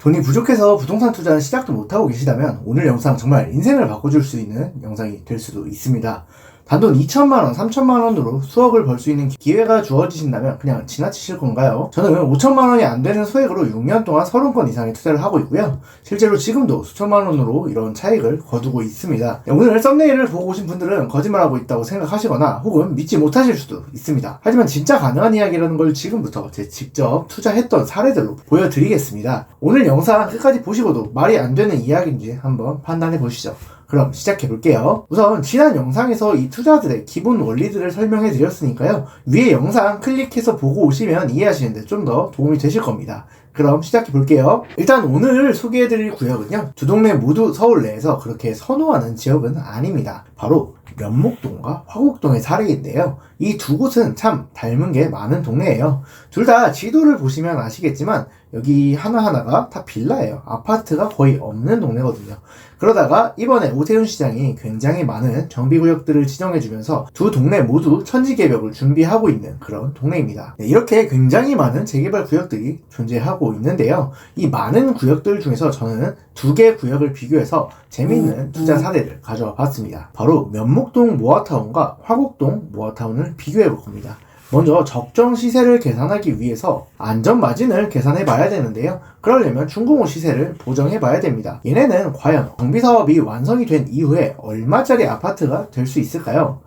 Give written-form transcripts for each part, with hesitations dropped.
돈이 부족해서 부동산 투자는 시작도 못하고 계시다면 오늘 영상 정말 인생을 바꿔줄 수 있는 영상이 될 수도 있습니다. 단돈 2천만원, 3천만원으로 수억을 벌 수 있는 기회가 주어지신다면 그냥 지나치실 건가요? 저는 5천만원이 안 되는 소액으로 6년 동안 30건 이상의 투자를 하고 있고요. 실제로 지금도 수천만원으로 이런 차익을 거두고 있습니다. 오늘 썸네일을 보고 오신 분들은 거짓말하고 있다고 생각하시거나 혹은 믿지 못하실 수도 있습니다. 하지만 진짜 가능한 이야기라는 걸 지금부터 제 직접 투자했던 사례들로 보여드리겠습니다. 오늘 영상 끝까지 보시고도 말이 안 되는 이야기인지 한번 판단해 보시죠. 그럼 시작해 볼게요. 우선 지난 영상에서 이 투자들의 기본 원리들을 설명해 드렸으니까요. 위에 영상 클릭해서 보고 오시면 이해하시는데 좀 더 도움이 되실 겁니다. 그럼 시작해 볼게요. 일단 오늘 소개해 드릴 구역은요. 두 동네 모두 서울 내에서 그렇게 선호하는 지역은 아닙니다. 바로 면목동과 화곡동의 사례인데요. 이 두 곳은 참 닮은 게 많은 동네예요. 둘 다 지도를 보시면 아시겠지만 여기 하나하나가 다 빌라예요. 아파트가 거의 없는 동네거든요. 그러다가 이번에 오세훈 시장이 굉장히 많은 정비구역들을 지정해주면서 두 동네 모두 천지개벽을 준비하고 있는 그런 동네입니다. 이렇게 굉장히 많은 재개발 구역들이 존재하고 있는데요. 이 많은 구역들 중에서 저는 두 개 구역을 비교해서 재미있는 투자 사례를 가져와 봤습니다. 바로 면목동 모아타운과 화곡동 모아타운을 비교해 볼 겁니다. 먼저 적정 시세를 계산하기 위해서 안전마진을 계산해 봐야 되는데요. 그러려면 준공후 시세를 보정해 봐야 됩니다. 얘네는 과연 정비사업이 완성이 된 이후에 얼마짜리 아파트가 될 수 있을까요?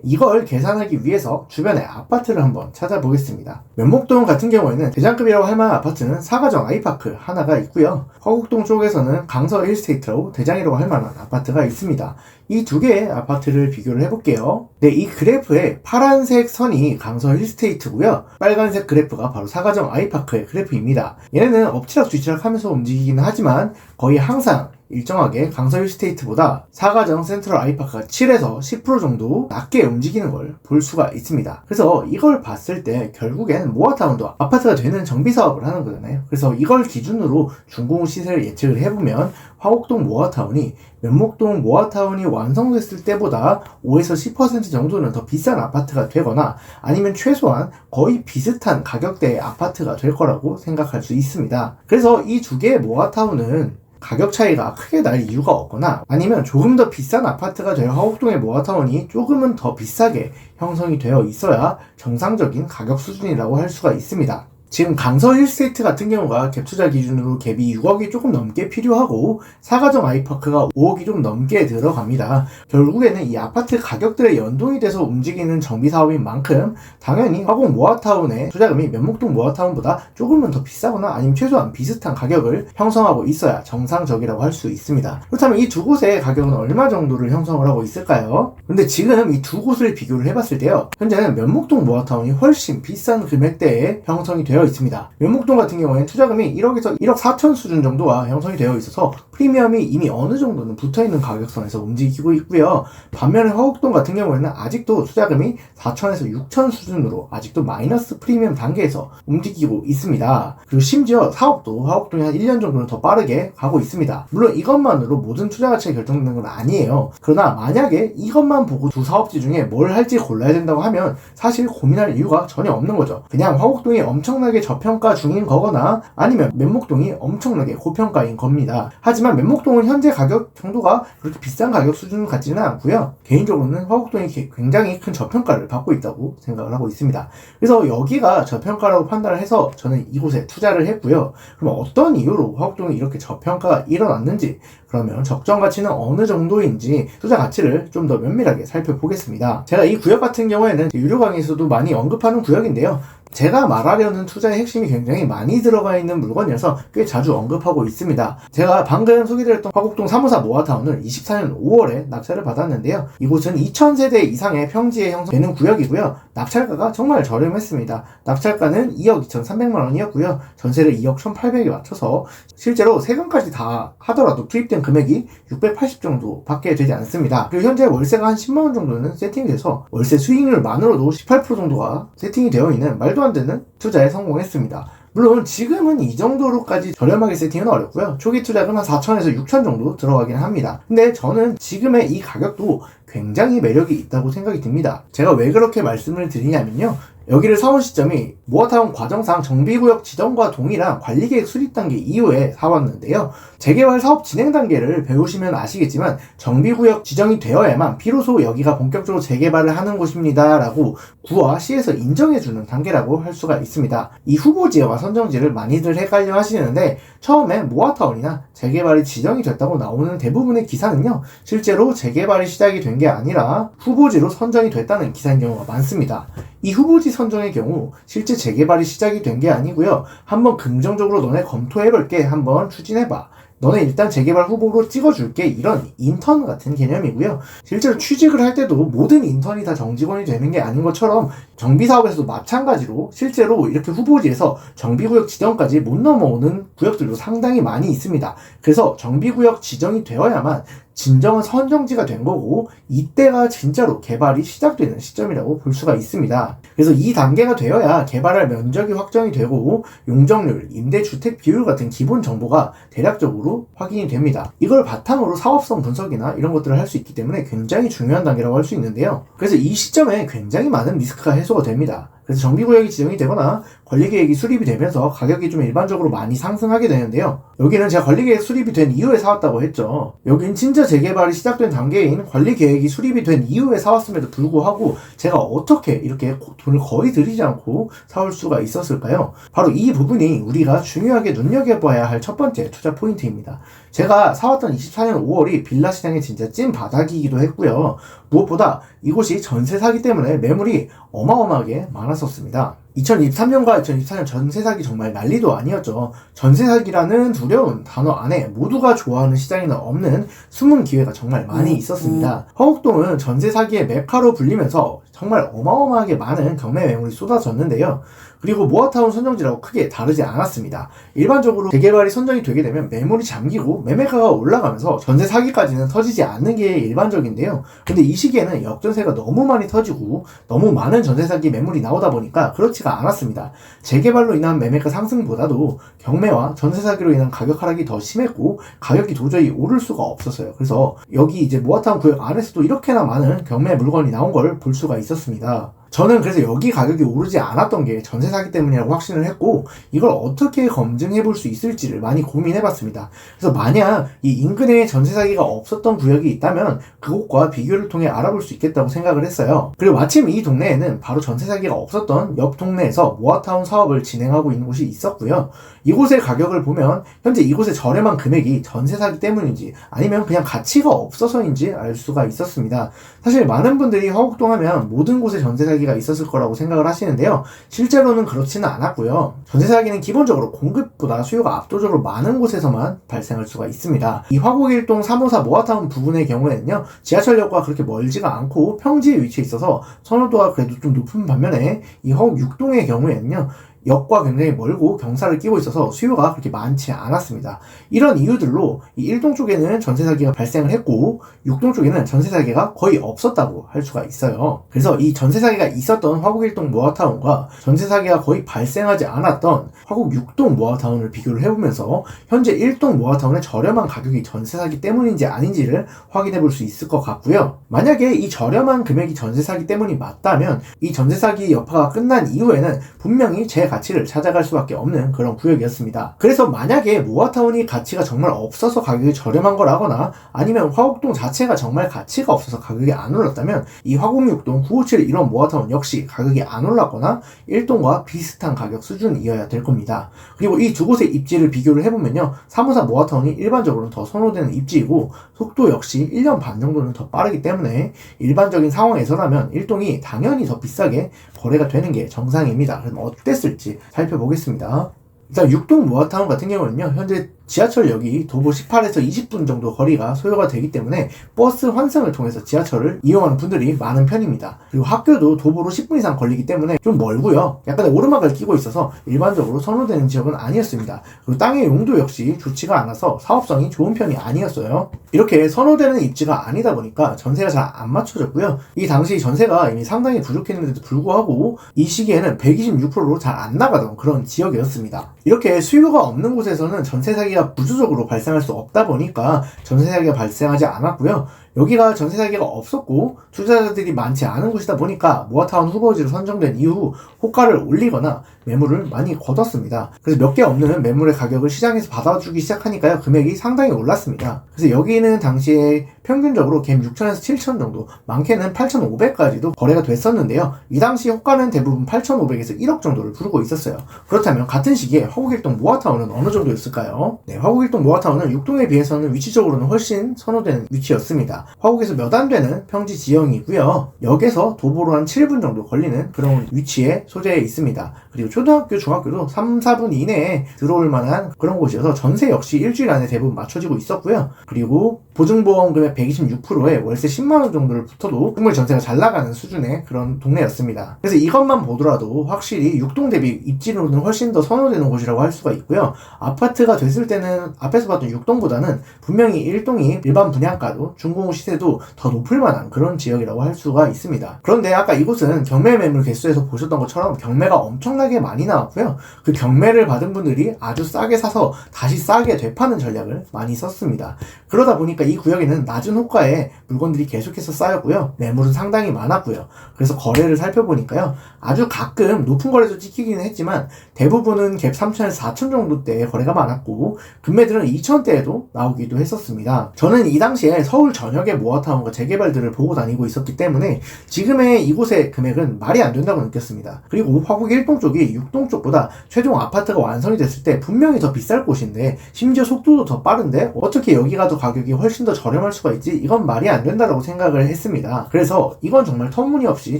이걸 계산하기 위해서 주변의 아파트를 한번 찾아보겠습니다. 면목동 같은 경우에는 대장급이라고 할 만한 아파트는 사가정 아이파크 하나가 있고요. 화곡동 쪽에서는 강서 힐스테이트라고 대장이라고 할 만한 아파트가 있습니다. 이 두 개의 아파트를 비교를 해볼게요. 네, 이 그래프의 파란색 선이 강서 힐스테이트고요. 빨간색 그래프가 바로 사가정 아이파크의 그래프입니다. 얘네는 엎치락 뒤치락 하면서 움직이기는 하지만 거의 항상 일정하게 강서 힐스테이트보다 사가정 센트럴 아이파크가 7에서 10% 정도 낮게 움직이는 걸 볼 수가 있습니다. 그래서 이걸 봤을 때 결국엔 모아타운도 아파트가 되는 정비사업을 하는 거잖아요. 그래서 이걸 기준으로 준공후 시세를 예측을 해보면 화곡동 모아타운이 면목동 모아타운이 완성됐을 때보다 5에서 10% 정도는 더 비싼 아파트가 되거나 아니면 최소한 거의 비슷한 가격대의 아파트가 될 거라고 생각할 수 있습니다. 그래서 이 두 개의 모아타운은 가격 차이가 크게 날 이유가 없거나 아니면 조금 더 비싼 아파트가 될 화곡동의 모아타운이 조금은 더 비싸게 형성이 되어 있어야 정상적인 가격 수준이라고 할 수가 있습니다. 지금 강서 힐스테이트 같은 경우가 갭 투자 기준으로 갭이 6억이 조금 넘게 필요하고 사가정 아이파크가 5억이 좀 넘게 들어갑니다. 결국에는 이 아파트 가격들의 연동이 돼서 움직이는 정비사업인 만큼 당연히 화곡 모아타운의 투자금이 면목동 모아타운보다 조금은 더 비싸거나 아니면 최소한 비슷한 가격을 형성하고 있어야 정상적이라고 할 수 있습니다. 그렇다면 이 두 곳의 가격은 얼마 정도를 형성을 하고 있을까요? 근데 지금 이 두 곳을 비교를 해봤을 때요. 현재는 면목동 모아타운이 훨씬 비싼 금액대에 형성이 되어 있습니다. 면목동 같은 경우에는 투자금이 1억에서 1억 4천 수준 정도와 형성이 되어 있어서 프리미엄이 이미 어느 정도는 붙어있는 가격선에서 움직이고 있고요. 반면에 화곡동 같은 경우에는 아직도 투자금이 4천에서 6천 수준으로 아직도 마이너스 프리미엄 단계에서 움직이고 있습니다. 그리고 심지어 사업도 화곡동이 한 1년 정도는 더 빠르게 가고 있습니다. 물론 이것만으로 모든 투자 가치가 결정되는 건 아니에요. 그러나 만약에 이것만 보고 두 사업지 중에 뭘 할지 골라야 된다고 하면 사실 고민할 이유가 전혀 없는 거죠. 그냥 화곡동이 엄청나게 저평가 중인 거거나 아니면 면목동이 엄청나게 고평가인 겁니다. 하지만 면목동은 현재 가격 정도가 그렇게 비싼 가격 수준 같지는 않고요. 개인적으로는 화곡동이 굉장히 큰 저평가를 받고 있다고 생각을 하고 있습니다. 그래서 여기가 저평가라고 판단을 해서 저는 이곳에 투자를 했고요. 그럼 어떤 이유로 화곡동이 이렇게 저평가가 일어났는지, 그러면 적정 가치는 어느 정도인지 투자 가치를 좀 더 면밀하게 살펴보겠습니다. 제가 이 구역 같은 경우에는 유료 강의에서도 많이 언급하는 구역인데요. 제가 말하려는 투자의 핵심이 굉장히 많이 들어가 있는 물건이어서 꽤 자주 언급하고 있습니다. 제가 방금 소개드렸던 화곡동 354 모아타운을 24년 5월에 낙찰을 받았는데요. 이곳은 2000세대 이상의 평지에 형성되는 구역이고요. 낙찰가가 정말 저렴했습니다. 낙찰가는 2억 2,300만원이었고요. 전세를 2억 1,800에 맞춰서 실제로 세금까지 다 하더라도 투입된 금액이 680 정도 밖에 되지 않습니다. 그리고 현재 월세가 한 10만원 정도는 세팅이 돼서 월세 수익률만으로도 18% 정도가 세팅이 되어 있는 말도 안 되는 투자에 성공했습니다. 물론 지금은 이 정도로까지 저렴하게 세팅은 어렵고요. 초기 투자금 한 4천에서 6천 정도 들어가긴 합니다. 근데 저는 지금의 이 가격도 굉장히 매력이 있다고 생각이 듭니다. 제가 왜 그렇게 말씀을 드리냐면요. 여기를 사온 시점이 모아타운 과정상 정비구역 지정과 동일한 관리계획 수립 단계 이후에 사왔는데요. 재개발 사업 진행 단계를 배우시면 아시겠지만 정비구역 지정이 되어야만 비로소 여기가 본격적으로 재개발을 하는 곳입니다 라고 구와 시에서 인정해주는 단계라고 할 수가 있습니다. 이 후보지와 선정지를 많이들 헷갈려 하시는데 처음에 모아타운이나 재개발이 지정이 됐다고 나오는 대부분의 기사는요, 실제로 재개발이 시작이 된 게 아니라 후보지로 선정이 됐다는 기사인 경우가 많습니다. 이 후보지 선정의 경우 실제 재개발이 시작이 된 게 아니고요, 한번 긍정적으로 너네 검토해볼게, 한번 추진해봐, 너네 일단 재개발 후보로 찍어줄게, 이런 인턴 같은 개념이고요. 실제로 취직을 할 때도 모든 인턴이 다 정직원이 되는 게 아닌 것처럼 정비사업에서도 마찬가지로 실제로 이렇게 후보지에서 정비구역 지정까지 못 넘어오는 구역들도 상당히 많이 있습니다. 그래서 정비구역 지정이 되어야만 진정한 선정지가 된 거고 이때가 진짜로 개발이 시작되는 시점이라고 볼 수가 있습니다. 그래서 이 단계가 되어야 개발할 면적이 확정이 되고 용적률, 임대주택 비율 같은 기본 정보가 대략적으로 확인이 됩니다. 이걸 바탕으로 사업성 분석이나 이런 것들을 할 수 있기 때문에 굉장히 중요한 단계라고 할 수 있는데요. 그래서 이 시점에 굉장히 많은 리스크가 해소가 됩니다. 그래서 정비구역이 지정이 되거나 관리계획이 수립이 되면서 가격이 좀 일반적으로 많이 상승하게 되는데요. 여기는 제가 관리계획 수립이 된 이후에 사왔다고 했죠. 여긴 진짜 재개발이 시작된 단계인 관리계획이 수립이 된 이후에 사왔음에도 불구하고 제가 어떻게 이렇게 돈을 거의 들이지 않고 사올 수가 있었을까요? 바로 이 부분이 우리가 중요하게 눈여겨봐야 할 첫 번째 투자 포인트입니다. 제가 사왔던 24년 5월이 빌라 시장의 진짜 찐 바닥이기도 했고요. 무엇보다 이곳이 전세 사기 때문에 매물이 어마어마하게 많았었습니다. 2023년과 2024년 전세 사기 정말 난리도 아니었죠. 전세 사기라는 두려운 단어 안에 모두가 좋아하는 시장에는 없는 숨은 기회가 정말 많이 있었습니다. 허곡동은 전세 사기의 메카로 불리면서 정말 어마어마하게 많은 경매 매물이 쏟아졌는데요. 그리고 모아타운 선정지라고 크게 다르지 않았습니다. 일반적으로 재개발이 선정이 되게 되면 매물이 잠기고 매매가가 올라가면서 전세 사기까지는 터지지 않는 게 일반적인데요. 근데 이 시기에는 역전세가 너무 많이 터지고 너무 많은 전세 사기 매물이 나오다 보니까 그렇지가 않았습니다. 재개발로 인한 매매가 상승보다도 경매와 전세 사기로 인한 가격 하락이 더 심했고 가격이 도저히 오를 수가 없었어요. 그래서 여기 이제 모아타운 구역 안에서도 이렇게나 많은 경매 물건이 나온 걸 볼 수가 있었습니다. 저는 그래서 여기 가격이 오르지 않았던 게 전세 사기 때문이라고 확신을 했고 이걸 어떻게 검증해 볼 수 있을지를 많이 고민해 봤습니다. 그래서 만약 이 인근에 전세 사기가 없었던 구역이 있다면 그곳과 비교를 통해 알아볼 수 있겠다고 생각을 했어요. 그리고 마침 이 동네에는 바로 전세 사기가 없었던 옆 동네에서 모아타운 사업을 진행하고 있는 곳이 있었고요. 이곳의 가격을 보면 현재 이곳의 저렴한 금액이 전세 사기 때문인지 아니면 그냥 가치가 없어서인지 알 수가 있었습니다. 사실 많은 분들이 허곡동 하면 모든 곳에 전세 사기가 있었을 거라고 생각을 하시는데요. 실제로는 그렇지는 않았고요. 전세 사기는 기본적으로 공급보다 수요가 압도적으로 많은 곳에서만 발생할 수가 있습니다. 이 화곡일동 354 모아타운 부분의 경우에는요, 지하철역과 그렇게 멀지가 않고 평지에 위치해 있어서 선호도가 그래도 좀 높은 반면에 이 허곡 6동의 경우에는요, 역과 굉장히 멀고 경사를 끼고 있어서 수요가 그렇게 많지 않았습니다. 이런 이유들로 이 1동 쪽에는 전세 사기가 발생을 했고 6동 쪽에는 전세 사기가 거의 없었다고 할 수가 있어요. 그래서 이 전세 사기가 있었던 화곡 1동 모아타운과 전세 사기가 거의 발생하지 않았던 화곡 6동 모아타운을 비교를 해보면서 현재 1동 모아타운의 저렴한 가격이 전세 사기 때문인지 아닌지를 확인해 볼 수 있을 것 같고요. 만약에 이 저렴한 금액이 전세 사기 때문이 맞다면 이 전세 사기 여파가 끝난 이후에는 분명히 제 가치를 찾아갈 수밖에 없는 그런 구역이었습니다. 그래서 만약에 모아타운이 가치가 정말 없어서 가격이 저렴한 거라거나 아니면 화곡동 자체가 정말 가치가 없어서 가격이 안 올랐다면 이 화곡6동 957 이런 모아타운 역시 가격이 안 올랐거나 1동과 비슷한 가격 수준이어야 될 겁니다. 그리고 이 두 곳의 입지를 비교를 해보면요, 354 모아타운이 일반적으로 더 선호되는 입지이고 속도 역시 1년 반 정도는 더 빠르기 때문에 일반적인 상황에서라면 1동이 당연히 더 비싸게 거래가 되는 게 정상입니다. 그럼 어땠을지 살펴보겠습니다. 일단 6동 모아타운 같은 경우는요, 현재 지하철역이 도보 18에서 20분 정도 거리가 소요가 되기 때문에 버스 환승을 통해서 지하철을 이용하는 분들이 많은 편입니다. 그리고 학교도 도보로 10분 이상 걸리기 때문에 좀 멀고요. 약간의 오르막을 끼고 있어서 일반적으로 선호되는 지역은 아니었습니다. 그리고 땅의 용도 역시 좋지가 않아서 사업성이 좋은 편이 아니었어요. 이렇게 선호되는 입지가 아니다 보니까 전세가 잘 안 맞춰졌고요. 이 당시 전세가 이미 상당히 부족했는데도 불구하고 이 시기에는 126%로 잘 안 나가던 그런 지역이었습니다. 이렇게 수요가 없는 곳에서는 전세 사기가 사기가 부수적으로 발생할 수 없다 보니까 전세 사기가 발생하지 않았고요. 여기가 전세 사기가 없었고 투자자들이 많지 않은 곳이다 보니까 모아타운 후보지로 선정된 이후 호가를 올리거나 매물을 많이 거뒀습니다. 그래서 몇 개 없는 매물의 가격을 시장에서 받아주기 시작하니까요, 금액이 상당히 올랐습니다. 그래서 여기는 당시에 평균적으로 갭 6천에서 7천 정도, 많게는 8,500까지도 거래가 됐었는데요. 이 당시 호가는 대부분 8,500에서 1억 정도를 부르고 있었어요. 그렇다면 같은 시기에 화곡일동 모아타운은 어느 정도였을까요? 네, 화곡일동 모아타운은 6동에 비해서는 위치적으로는 훨씬 선호되는 위치였습니다. 화곡에서 몇 안 되는 평지 지형이고요. 역에서 도보로 한 7분 정도 걸리는 그런 위치에 소재에 있습니다. 그리고 초등학교, 중학교도 3, 4분 이내에 들어올 만한 그런 곳이어서 전세 역시 일주일 안에 대부분 맞춰지고 있었고요. 그리고 보증보험 금액 126%에 월세 10만원 정도를 붙어도 정말 전세가 잘 나가는 수준의 그런 동네였습니다. 그래서 이것만 보더라도 확실히 6동 대비 입지로는 훨씬 더 선호되는 곳이라고 할 수가 있고요. 아파트가 됐을 때는 앞에서 봤던 6동보다는 분명히 1동이 일반 분양가도 중공 시세도 더 높을 만한 그런 지역이라고 할 수가 있습니다. 그런데 아까 이곳은 경매 매물 개수에서 보셨던 것처럼 경매가 엄청나게 많이 나왔고요. 그 경매를 받은 분들이 아주 싸게 사서 다시 싸게 되파는 전략을 많이 썼습니다. 그러다 보니까 이 구역에는 낮은 호가에 물건들이 계속해서 쌓였고요. 매물은 상당히 많았고요. 그래서 거래를 살펴보니까요, 아주 가끔 높은 거래도 찍히기는 했지만 대부분은 갭 3천에서 4천 정도대의 거래가 많았고 금매들은 2천대에도 나오기도 했었습니다. 저는 이 당시에 서울 전역의 모아타운과 재개발들을 보고 다니고 있었기 때문에 지금의 이곳의 금액은 말이 안 된다고 느꼈습니다. 그리고 화곡 1동 쪽이 6동 쪽보다 최종 아파트가 완성이 됐을 때 분명히 더 비쌀 곳인데 심지어 속도도 더 빠른데 어떻게 여기가 더 가격이 훨씬 더 저렴할 수가 있지? 이건 말이 안 된다고 생각을 했습니다. 그래서 이건 정말 터무니없이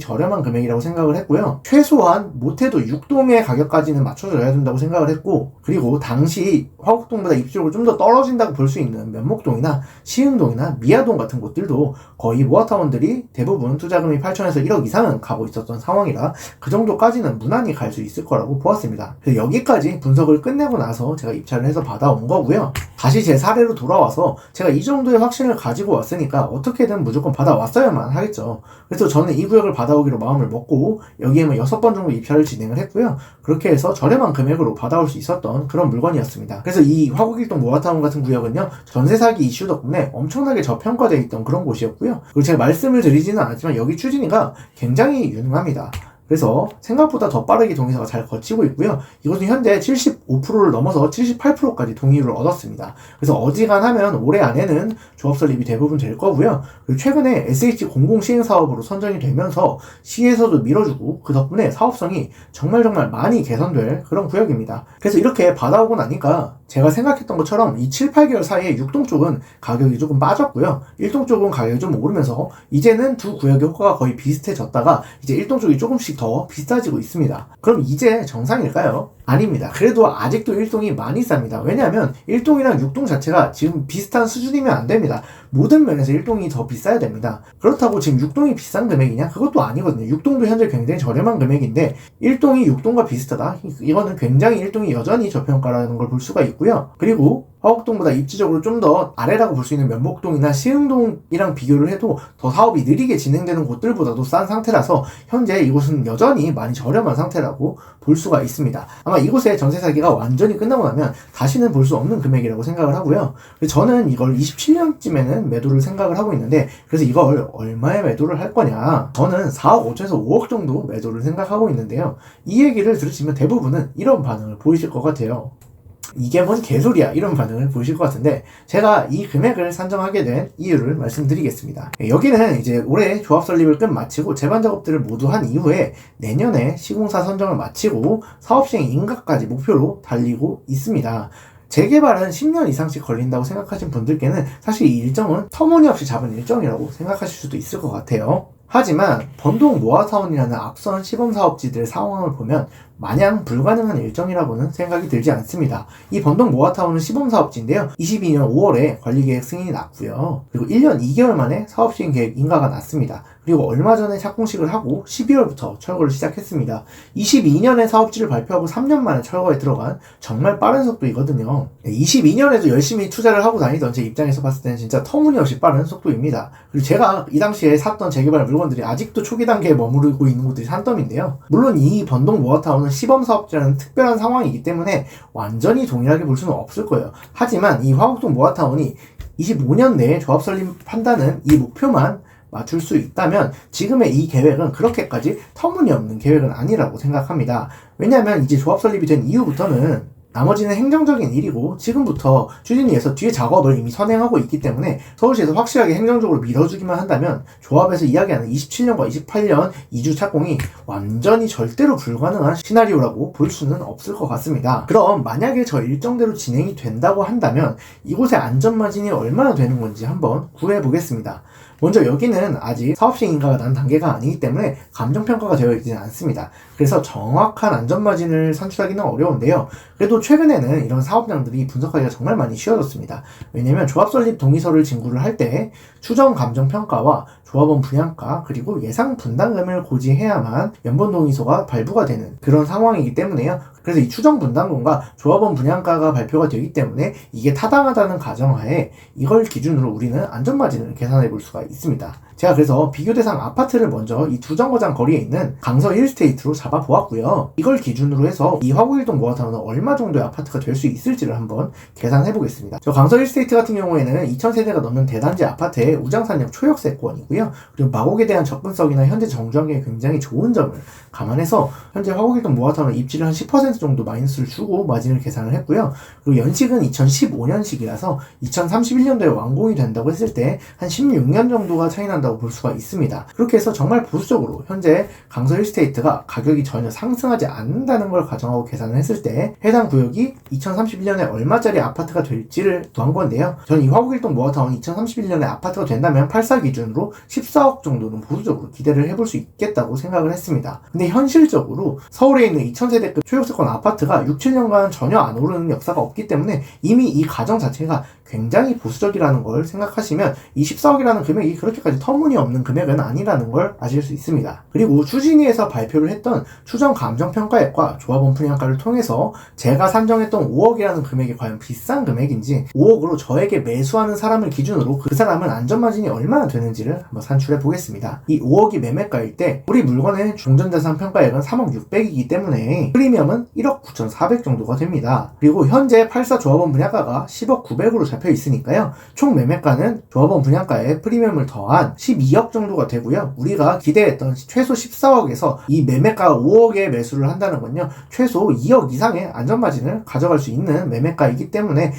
저렴한 금액이라고 생각을 했고요. 최소한 못해도 6동의 가격까지는 맞춰줘야 된다고 생각을 했고, 그리고 당시 화곡동보다 입지적으로 좀 더 떨어진다고 볼 수 있는 면목동이나 시흥동이나 미아동 같은 곳들도 거의 모아타운들이 대부분 투자금이 8천에서 1억 이상은 가고 있었던 상황이라 그 정도까지는 무난히 갈 수 있을 거라고 보았습니다. 그래서 여기까지 분석을 끝내고 나서 제가 입찰을 해서 받아온 거고요. 다시 제 사례로 돌아와서 제가 이 정도의 확신을 가지고 왔으니까 어떻게든 무조건 받아왔어야만 하겠죠. 그래서 저는 이 구역을 받아오기로 마음을 먹고 여기에만 6번 정도 입찰을 진행을 했고요. 그렇게 해서 저렴한 금액으로 받아올 수 있었던 그런 물건이었습니다. 그래서 이 화곡일동 모아타운 같은 구역은요, 전세 사기 이슈 덕분에 엄청나게 저평가되어 있던 그런 곳이었고요. 그리고 제가 말씀을 드리지는 않았지만 여기 추진위가 굉장히 유능합니다. 그래서 생각보다 더 빠르게 동의서가 잘 거치고 있고요. 이것은 현재 75%를 넘어서 78%까지 동의를 얻었습니다. 그래서 어지간하면 올해 안에는 조합 설립이 대부분 될 거고요. 그리고 최근에 SH 공공 시행 사업으로 선정이 되면서 시에서도 밀어주고 그 덕분에 사업성이 정말 많이 개선될 그런 구역입니다. 그래서 이렇게 받아오고 나니까 제가 생각했던 것처럼 이 7, 8개월 사이에 6동 쪽은 가격이 조금 빠졌고요. 1동 쪽은 가격이 좀 오르면서 이제는 두 구역의 호가가 거의 비슷해졌다가 이제 1동 쪽이 조금씩 더 비싸지고 있습니다. 그럼 이제 정상일까요? 아닙니다. 그래도 아직도 1동이 많이 쌉니다. 왜냐하면 1동이랑 6동 자체가 지금 비슷한 수준이면 안 됩니다. 모든 면에서 1동이 더 비싸야 됩니다. 그렇다고 지금 6동이 비싼 금액이냐? 그것도 아니거든요. 6동도 현재 굉장히 저렴한 금액인데 1동이 6동과 비슷하다? 이거는 굉장히 1동이 여전히 저평가라는 걸 볼 수가 있고요. 그리고 화곡동보다 입지적으로 좀 더 아래라고 볼 수 있는 면목동이나 시흥동이랑 비교를 해도 더 사업이 느리게 진행되는 곳들보다도 싼 상태라서 현재 이곳은 여전히 많이 저렴한 상태라고 볼 수가 있습니다. 아마 이곳의 전세 사기가 완전히 끝나고 나면 다시는 볼 수 없는 금액이라고 생각을 하고요. 저는 이걸 27년쯤에는 매도를 생각을 하고 있는데, 그래서 이걸 얼마에 매도를 할 거냐, 저는 4억 5천에서 5억 정도 매도를 생각하고 있는데요. 이 얘기를 들으시면 대부분은 이런 반응을 보이실 것 같아요. 이게 뭔 개소리야, 이런 반응을 보이실 것 같은데, 제가 이 금액을 산정하게 된 이유를 말씀드리겠습니다. 여기는 이제 올해 조합 설립을 끝마치고 제반 작업들을 모두 한 이후에 내년에 시공사 선정을 마치고 사업 시행 인가까지 목표로 달리고 있습니다. 재개발은 10년 이상씩 걸린다고 생각하신 분들께는 사실 이 일정은 터무니없이 잡은 일정이라고 생각하실 수도 있을 것 같아요. 하지만 번동 모아타운이라는 앞선 시범사업지들의 상황을 보면 마냥 불가능한 일정이라고는 생각이 들지 않습니다. 이 번동 모아타운은 시범사업지인데요. 22년 5월에 관리계획 승인이 났고요. 그리고 1년 2개월 만에 사업시행 계획 인가가 났습니다. 그리고 얼마 전에 착공식을 하고 12월부터 철거를 시작했습니다. 22년에 사업지를 발표하고 3년 만에 철거에 들어간 정말 빠른 속도이거든요. 22년에도 열심히 투자를 하고 다니던 제 입장에서 봤을 때는 진짜 터무니없이 빠른 속도입니다. 그리고 제가 이 당시에 샀던 재개발 물건들이 아직도 초기 단계에 머무르고 있는 곳들이 산더미인데요. 물론 이 번동 모아타운은 모아타운은 시범사업자라는 특별한 상황이기 때문에 완전히 동일하게 볼 수는 없을 거예요. 하지만 이 화곡동 모아타운이 25년 내에 조합 설립한다는 이 목표만 맞출 수 있다면 지금의 이 계획은 그렇게까지 터무니없는 계획은 아니라고 생각합니다. 왜냐하면 이제 조합 설립이 된 이후부터는 나머지는 행정적인 일이고 지금부터 추진위에서 뒤에 작업을 이미 선행하고 있기 때문에 서울시에서 확실하게 행정적으로 밀어주기만 한다면 조합에서 이야기하는 27년과 28년 2주 착공이 완전히 절대로 불가능한 시나리오라고 볼 수는 없을 것 같습니다. 그럼 만약에 저 일정대로 진행이 된다고 한다면 이곳의 안전마진이 얼마나 되는 건지 한번 구해보겠습니다. 먼저 여기는 아직 사업시행인가가 난 단계가 아니기 때문에 감정평가가 되어 있지는 않습니다. 그래서 정확한 안전마진을 산출하기는 어려운데요. 그래도 최근에는 이런 사업장들이 분석하기가 정말 많이 쉬워졌습니다. 왜냐면 조합설립 동의서를 진구를 할 때 추정 감정평가와 조합원 분양가 그리고 예상 분담금을 고지해야만 연본 동의서가 발부가 되는 그런 상황이기 때문에요. 그래서 이 추정 분담금과 조합원 분양가가 발표가 되기 때문에 이게 타당하다는 가정하에 이걸 기준으로 우리는 안전마진을 계산해 볼 수가 있습니다. 제가 그래서 비교 대상 아파트를 먼저 이 두 정거장 거리에 있는 강서 1스테이트로 잡아보았고요. 이걸 기준으로 해서 이 화곡일동 모아타운은 얼마 정도의 아파트가 될 수 있을지를 한번 계산해 보겠습니다. 저 강서 1스테이트 같은 경우에는 2000세대가 넘는 대단지 아파트의 우장산역 초역세권이고요. 그리고 마곡에 대한 접근성이나 현재 정주환경이 굉장히 좋은 점을 감안해서 현재 화곡일동 모아타운은 입지를 한 10% 정도 마이너스를 주고 마진을 계산을 했고요. 그리고 연식은 2015년식이라서 2031년도에 완공이 된다고 했을 때 한 16년 정도가 차이 난다고 볼 수가 있습니다. 그렇게 해서 정말 보수적으로 현재 강서 1스테이트가 가격이 전혀 상승하지 않는다는 걸 가정하고 계산을 했을 때 해당 구역이 2031년에 얼마짜리 아파트가 될지를 더한 건데요. 저는 이 화곡일동 모아타운이 2031년에 아파트가 된다면 84 기준으로 14억 정도는 보수적으로 기대를 해볼 수 있겠다고 생각을 했습니다. 근데 현실적으로 서울에 있는 2000세대급 초역세권 아파트가 6, 7년간 전혀 안 오르는 역사가 없기 때문에 이미 이 가정 자체가 굉장히 보수적이라는 걸 생각하시면 이 14억이라는 금액이 그렇게까지 터무니없는 금액은 아니라는 걸 아실 수 있습니다. 그리고 추진위에서 발표를 했던 추정 감정평가액과 조합원 분양가를 통해서 제가 산정했던 5억이라는 금액이 과연 비싼 금액인지 5억으로 저에게 매수하는 사람을 기준으로 그 사람은 안전마진이 얼마나 되는지를 한번 산출해 보겠습니다. 이 5억이 매매가일 때 우리 물건의 종전자산 평가액은 3억 6백이기 때문에 프리미엄은 1억 9,400 정도가 됩니다. 그리고 현재 84 조합원 분양가가 10억 9백으로 잡혀 있으니까요. 총 매매가는 조합원 분양가에 프리미엄을 더한 12억 정도가 되고요. 우리가 기대했던 최소 14억에서 이 매매가 5억에 매수를 한다는 건요. 최소 2억 이상의 안전마진을 가져갈 수 있는 매매가이기 때문에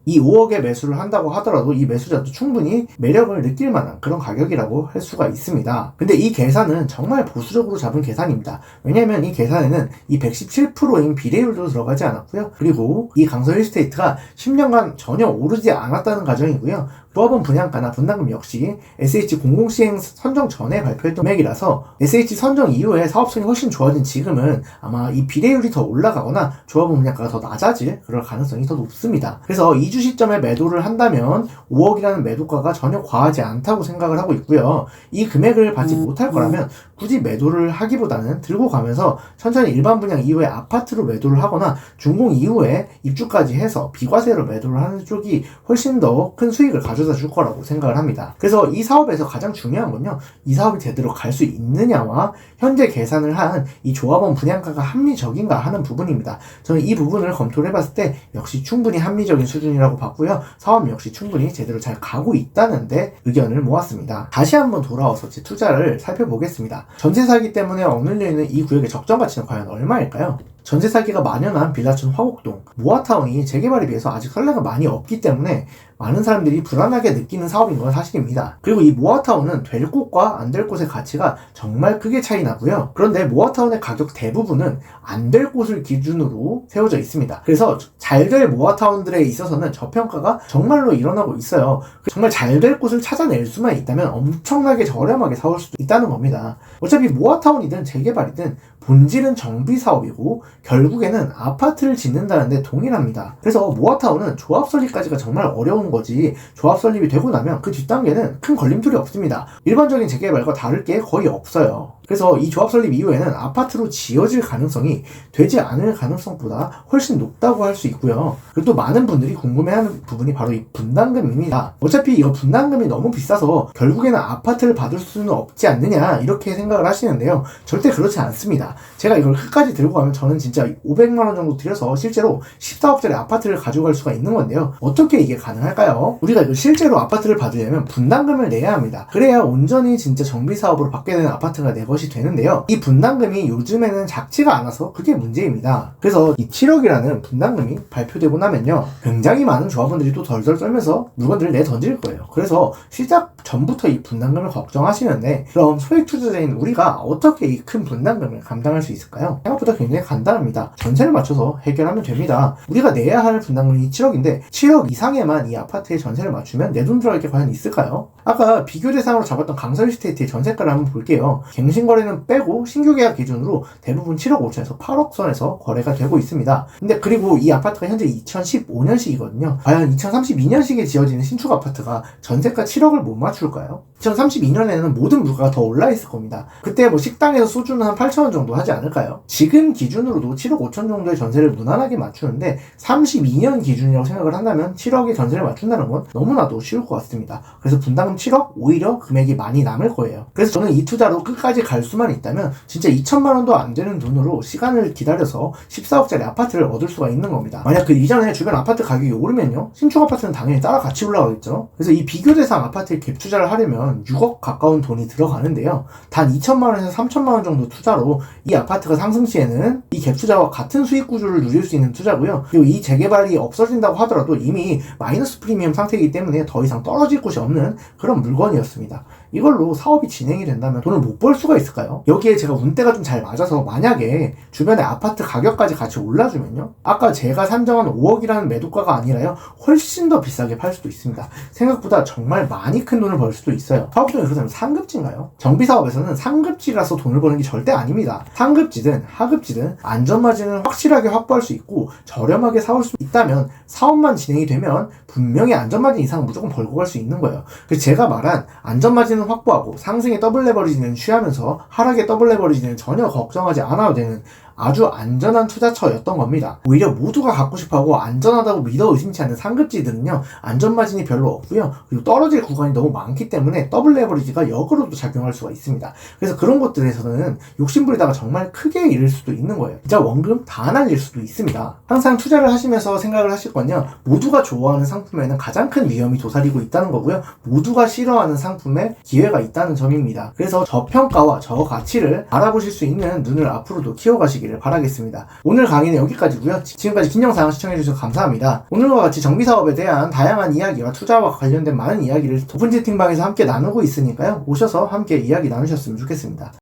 이 5억에 매수를 한다고 하더라도 이 매수자도 충분히 매력을 느낄 만한 그런 가격이라고 할 수가 있습니다. 근데 이 계산은 정말 보수적으로 잡은 계산입니다. 왜냐하면 이 계산에는 이 117%인 비례율도 들어가지 않았고요. 그리고 이 강서 1스테이트가 10년간 전혀 오르지 않았다는 가정이고요. 조합원 분양가나 분담금 역시 SH 공공시행 선정 전에 발표했던 금액이라서 SH 선정 이후에 사업성이 훨씬 좋아진 지금은 아마 이 비례율이 더 올라가거나 조합원 분양가가 더 낮아질 그럴 가능성이 더 높습니다. 그래서 이주 시점에 매도를 한다면 5억이라는 매도가가 전혀 과하지 않다고 생각을 하고 있고요. 이 금액을 받지 못할 거라면 굳이 매도를 하기보다는 들고 가면서 천천히 일반 분양 이후에 아파트로 매도를 하거나 준공 이후에 입주까지 해서 비과세로 매도를 하는 쪽이 훨씬 더 큰 수익을 가져다 줄 거라고 생각을 합니다. 그래서 이 사업에서 가장 중요한 건요. 이 사업이 제대로 갈 수 있느냐와 현재 계산을 한 이 조합원 분양가가 합리적인가 하는 부분입니다. 저는 이 부분을 검토를 해봤을 때 역시 충분히 합리적인 수준이라고 봤고요. 사업 역시 충분히 제대로 잘 가고 있다는데 의견을 모았습니다. 다시 한번 돌아와서 제 투자를 살펴보겠습니다. 전세 사기 때문에 억눌려 있는 이 구역의 적정 가치는 과연 얼마일까요? 전세 사기가 만연한 빌라촌 화곡동 모아타운이 재개발에 비해서 아직 선량은 많이 없기 때문에 많은 사람들이 불안하게 느끼는 사업인 건 사실입니다. 그리고 이 모아타운은 될 곳과 안 될 곳의 가치가 정말 크게 차이 나고요. 그런데 모아타운의 가격 대부분은 안 될 곳을 기준으로 세워져 있습니다. 그래서 잘 될 모아타운들에 있어서는 저평가가 정말로 일어나고 있어요. 정말 잘 될 곳을 찾아낼 수만 있다면 엄청나게 저렴하게 사올 수도 있다는 겁니다. 어차피 모아타운이든 재개발이든 본질은 정비 사업이고 결국에는 아파트를 짓는다는데 동일합니다. 그래서 모아타운은 조합 설립까지가 정말 어려운 거지 조합 설립이 되고 나면 그 뒷단계는 큰 걸림돌이 없습니다. 일반적인 재개발과 다를 게 거의 없어요. 그래서 이 조합 설립 이후에는 아파트로 지어질 가능성이 되지 않을 가능성보다 훨씬 높다고 할 수 있고요. 그리고 또 많은 분들이 궁금해하는 부분이 바로 이 분담금입니다. 어차피 이거 분담금이 너무 비싸서 결국에는 아파트를 받을 수는 없지 않느냐 이렇게 생각을 하시는데요. 절대 그렇지 않습니다. 제가 이걸 끝까지 들고 가면 저는 진짜 500만원 정도 들여서 실제로 14억짜리 아파트를 가져갈 수가 있는 건데요. 어떻게 이게 가능할까요? 우리가 이거 실제로 아파트를 받으려면 분담금을 내야 합니다. 그래야 온전히 진짜 정비사업으로 받게 되는 아파트가 내 것이 되는데요. 이 분담금이 요즘에는 작지가 않아서 그게 문제입니다. 그래서 이 7억이라는 분담금이 발표되고 나면요. 굉장히 많은 조합원들이 또 덜덜 떨면서 물건들을 내던질 거예요. 그래서 시작 전부터 이 분담금을 걱정하시는데 그럼 소액 투자자인 우리가 어떻게 이 큰 분담금을 감당할 수 있을까요? 생각보다 굉장히 간단합니다. 전세를 맞춰서 해결하면 됩니다. 우리가 내야 할 분담금이 7억인데 7억 이상에만 이 아파트의 전세를 맞추면 내 돈 들어갈 게 과연 있을까요? 아까 비교 대상으로 잡았던 강서힐스테이트의 전세가를 한번 볼게요. 갱신거래는 빼고 신규 계약 기준으로 대부분 7억 5천에서 8억 선에서 거래가 되고 있습니다. 근데 그리고 이 아파트가 현재 2015년식이거든요. 과연 2032년식에 지어지는 신축 아파트가 전세가 7억을 못 맞출까요? 2032년에는 모든 물가가 더 올라 있을 겁니다. 그때 뭐 식당에서 소주는 한 8,000원 정도 하지 않을까요? 지금 기준으로도 7억 5천 정도의 전세를 무난하게 맞추는데 32년 기준이라고 생각을 한다면 7억의 전세를 맞춘다는 건 너무나도 쉬울 것 같습니다. 그래서 분담금 7억? 오히려 금액이 많이 남을 거예요. 그래서 저는 이 투자로 끝까지 갈 수만 있다면 진짜 2천만 원도 안 되는 돈으로 시간을 기다려서 14억짜리 아파트를 얻을 수가 있는 겁니다. 만약 그 이전에 주변 아파트 가격이 오르면요. 신축 아파트는 당연히 따라 같이 올라가겠죠. 그래서 이 비교 대상 아파트에 갭 투자를 하려면 6억 가까운 돈이 들어가는데요. 단 2천만 원에서 3천만 원 정도 투자로 이 아파트가 상승 시에는 이 갭 투자와 같은 수익 구조를 누릴 수 있는 투자고요. 그리고 이 재개발이 없어진다고 하더라도 이미 마이너스 프리미엄 상태이기 때문에 더 이상 떨어질 곳이 없는 그런 물건이었습니다. 이걸로 사업이 진행이 된다면 돈을 못 벌 수가 있을까요? 여기에 제가 운대가 좀 잘 맞아서 만약에 주변에 아파트 가격까지 같이 올라주면요. 아까 제가 산정한 5억이라는 매도가가 아니라요. 훨씬 더 비싸게 팔 수도 있습니다. 생각보다 정말 많이 큰 돈을 벌 수도 있어요. 사업종이 그렇다면 상급지인가요? 정비사업에서는 상급지라서 돈을 버는 게 절대 아닙니다. 상급지든 하급지든 안전마진을 확실하게 확보할 수 있고 저렴하게 사올 수 있다면 사업만 진행이 되면 분명히 안전마진 이상은 무조건 벌고 갈 수 있는 거예요. 그래서 제가 말한 안전마진은 확보하고 상승의 더블 레버리지는 취하면서 하락의 더블 레버리지는 전혀 걱정하지 않아도 되는 아주 안전한 투자처였던 겁니다. 오히려 모두가 갖고 싶어하고 안전하다고 믿어 의심치 않는 상급지들은요. 안전마진이 별로 없고요. 그리고 떨어질 구간이 너무 많기 때문에 더블 레버리지가 역으로도 작용할 수가 있습니다. 그래서 그런 것들에서는 욕심부리다가 정말 크게 잃을 수도 있는 거예요. 진짜 원금 다 날릴 수도 있습니다. 항상 투자를 하시면서 생각을 하실 건요. 모두가 좋아하는 상품에는 가장 큰 위험이 도사리고 있다는 거고요. 모두가 싫어하는 상품에 기회가 있다는 점입니다. 그래서 저평가와 저가치를 알아보실 수 있는 눈을 앞으로도 키워가시길 바라겠습니다. 오늘 강의는 여기까지고요. 지금까지 긴 영상 시청해주셔서 감사합니다. 오늘과 같이 정비사업에 대한 다양한 이야기와 투자와 관련된 많은 이야기를 오픈 채팅방에서 함께 나누고 있으니까요. 오셔서 함께 이야기 나누셨으면 좋겠습니다.